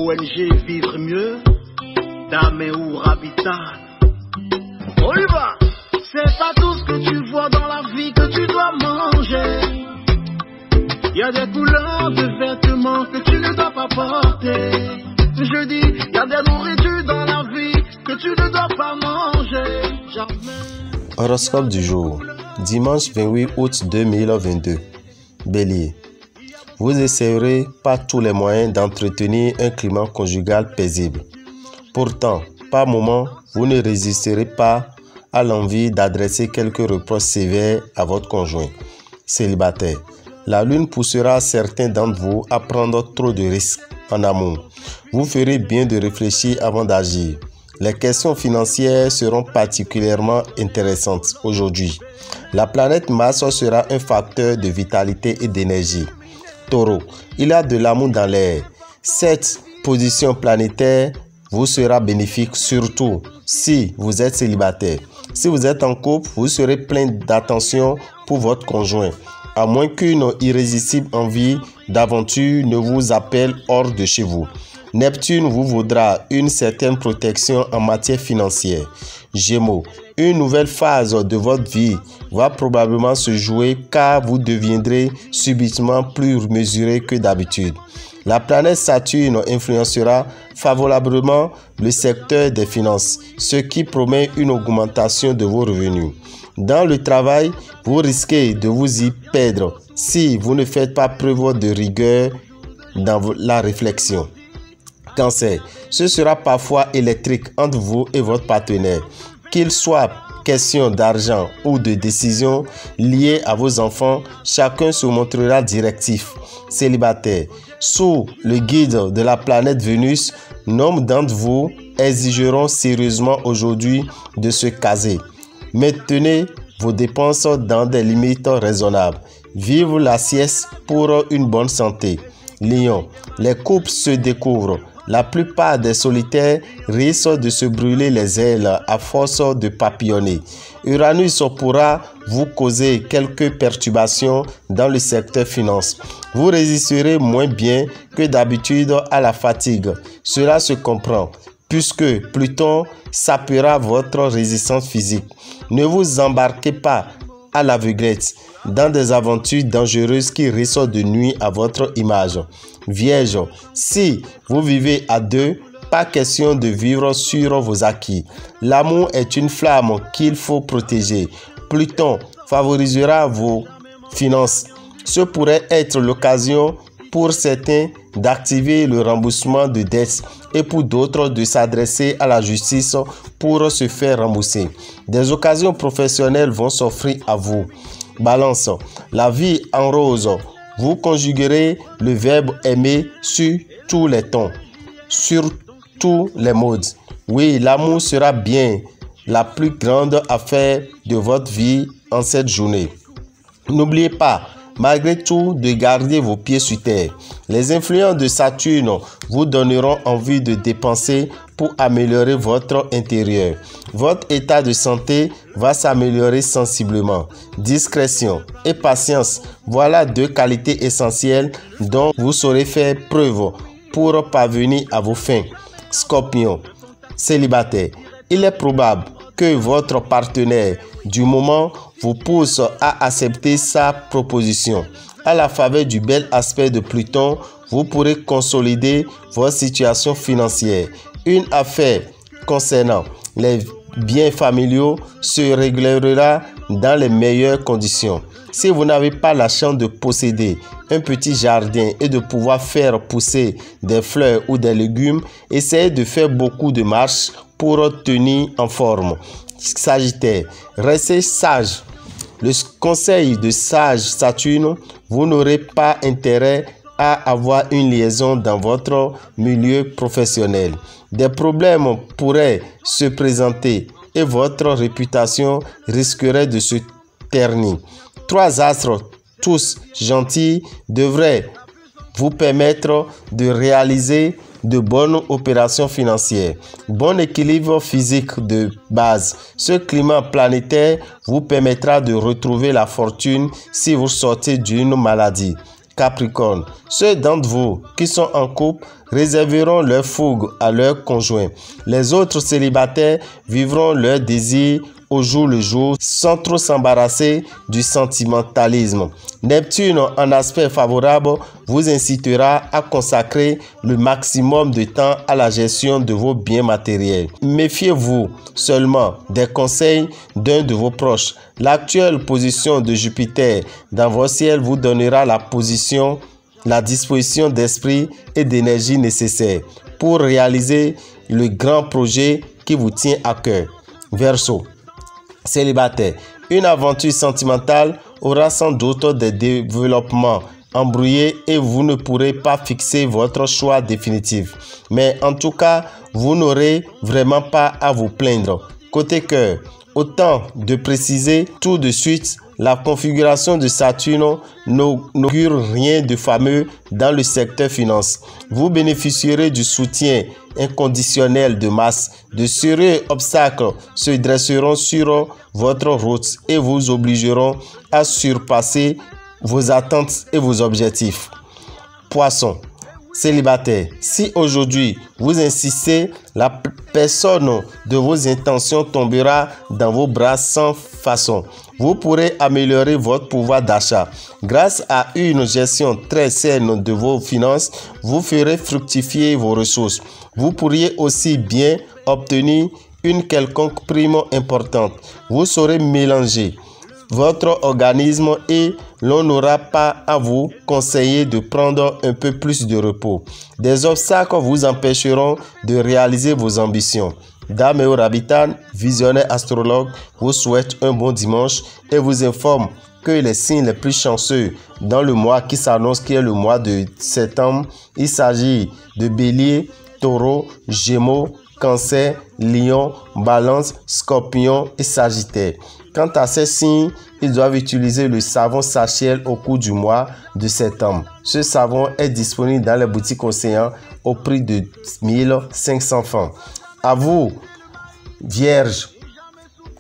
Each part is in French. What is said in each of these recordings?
ONG Vivre Mieux, d'Améour Habitat. On y va! C'est pas tout ce que tu vois dans la vie que tu dois manger. Il y a des couleurs de vêtements que tu ne dois pas porter. Je dis, il y a des nourritures dans la vie que tu ne dois pas manger. Jamais. Horoscope du jour, dimanche 28 août 2022. Bélier. Vous essayerez par tous les moyens d'entretenir un climat conjugal paisible. Pourtant, par moments, vous ne résisterez pas à l'envie d'adresser quelques reproches sévères à votre conjoint. Célibataire. La lune poussera certains d'entre vous à prendre trop de risques en amour. Vous ferez bien de réfléchir avant d'agir. Les questions financières seront particulièrement intéressantes aujourd'hui. La planète Mars sera un facteur de vitalité et d'énergie. Taureau, il y a de l'amour dans l'air. Cette position planétaire vous sera bénéfique, surtout si vous êtes célibataire. Si vous êtes en couple, vous serez plein d'attention pour votre conjoint, à moins qu'une irrésistible envie d'aventure ne vous appelle hors de chez vous. Neptune vous vaudra une certaine protection en matière financière. Gémeaux, une nouvelle phase de votre vie va probablement se jouer car vous deviendrez subitement plus mesuré que d'habitude. La planète Saturne influencera favorablement le secteur des finances, ce qui promet une augmentation de vos revenus. Dans le travail, vous risquez de vous y perdre si vous ne faites pas preuve de rigueur dans la réflexion. Cancer, ce sera parfois électrique entre vous et votre partenaire, qu'il soit question d'argent ou de décisions liées à vos enfants, chacun se montrera directif. Célibataire, sous le guide de la planète Vénus, nombre d'entre vous exigeront sérieusement aujourd'hui de se caser. Maintenez vos dépenses dans des limites raisonnables. Vive la sieste pour une bonne santé. Lion, les couples se découvrent. La plupart des solitaires risquent de se brûler les ailes à force de papillonner. Uranus pourra vous causer quelques perturbations dans le secteur finance. Vous résisterez moins bien que d'habitude à la fatigue. Cela se comprend, puisque Pluton sapera votre résistance physique. Ne vous embarquez pas à l'aveuglette dans des aventures dangereuses qui risquent de nuire à votre image. Vierge, si vous vivez à deux, pas question de vivre sur vos acquis. L'amour est une flamme qu'il faut protéger. Pluton favorisera vos finances. Ce pourrait être l'occasion pour certains d'activer le remboursement de dettes et pour d'autres de s'adresser à la justice pour se faire rembourser. Des occasions professionnelles vont s'offrir à vous. Balance, la vie en rose. Vous conjuguerez le verbe aimer sur tous les tons, sur tous les modes. Oui, l'amour sera bien la plus grande affaire de votre vie en cette journée. N'oubliez pas, malgré tout, de garder vos pieds sur terre. Les influences de Saturne vous donneront envie de dépenser pour améliorer votre intérieur. Votre état de santé va s'améliorer sensiblement. Discrétion et patience, voilà deux qualités essentielles dont vous saurez faire preuve pour parvenir à vos fins. Scorpion, célibataire, il est probable que votre partenaire du moment vous pousse à accepter sa proposition. À la faveur du bel aspect de Pluton, vous pourrez consolider votre situation financière. Une affaire concernant les biens familiaux se réglera dans les meilleures conditions. Si vous n'avez pas la chance de posséder un petit jardin et de pouvoir faire pousser des fleurs ou des légumes, essayez de faire beaucoup de marches pour tenir en forme. Sagittaire, restez sage. Le conseil de sage Saturne, vous n'aurez pas intérêt à avoir une liaison dans votre milieu professionnel. Des problèmes pourraient se présenter et votre réputation risquerait de se ternir. Trois astres, tous gentils, devraient vous permettre de réaliser de bonnes opérations financières. Bon équilibre physique de base. Ce climat planétaire vous permettra de retrouver la fortune si vous sortez d'une maladie. Capricorne. Ceux d'entre vous qui sont en couple réserveront leur fougue à leur conjoint. Les autres célibataires vivront leur désir au jour le jour sans trop s'embarrasser du sentimentalisme. Neptune en aspect favorable vous incitera à consacrer le maximum de temps à la gestion de vos biens matériels. Méfiez-vous seulement des conseils d'un de vos proches. L'actuelle position de Jupiter dans vos ciels vous donnera la disposition d'esprit et d'énergie nécessaire pour réaliser le grand projet qui vous tient à cœur. Verseau. Célibataire, une aventure sentimentale aura sans doute des développements embrouillés et vous ne pourrez pas fixer votre choix définitif. Mais en tout cas, vous n'aurez vraiment pas à vous plaindre. Côté cœur, autant de préciser tout de suite, la configuration de Saturne n'augure rien de fameux dans le secteur finance. Vous bénéficierez du soutien inconditionnel de masse. De sérieux obstacles se dresseront sur votre route et vous obligeront à surpasser vos attentes et vos objectifs. Poisson. Célibataire, si aujourd'hui vous insistez, la personne de vos intentions tombera dans vos bras sans façon. Vous pourrez améliorer votre pouvoir d'achat. Grâce à une gestion très saine de vos finances, vous ferez fructifier vos ressources. Vous pourriez aussi bien obtenir une quelconque prime importante. Vous saurez mélanger votre organisme et l'on n'aura pas à vous conseiller de prendre un peu plus de repos. Des obstacles vous empêcheront de réaliser vos ambitions. Dame et Orabitan, visionnaire astrologue, vous souhaite un bon dimanche et vous informe que les signes les plus chanceux dans le mois qui s'annonce, qui est le mois de septembre, il s'agit de Bélier, Taureau, Gémeaux, Cancer, Lion, Balance, Scorpion et Sagittaire. Quant à ces signes, ils doivent utiliser le savon Sachiel au cours du mois de septembre. Ce savon est disponible dans les boutiques Océan au prix de 1500 francs. À vous, Vierge,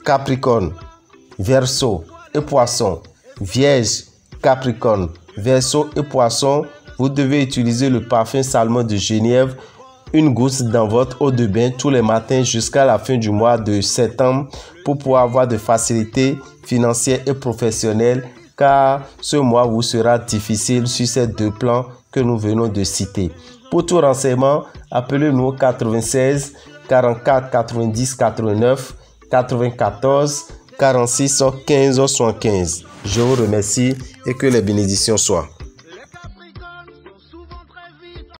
Capricorne, Verseau et Poisson. Vierge, Capricorne, Verseau et Poisson, vous devez utiliser le parfum Salmon de Genève, une goutte dans votre eau de bain tous les matins jusqu'à la fin du mois de septembre pour pouvoir avoir de facilités financières et professionnelles, car ce mois vous sera difficile sur ces deux plans que nous venons de citer. Pour tout renseignement, appelez-nous au 96 44 90 89 94 46 15 75. Je vous remercie et que les bénédictions soient.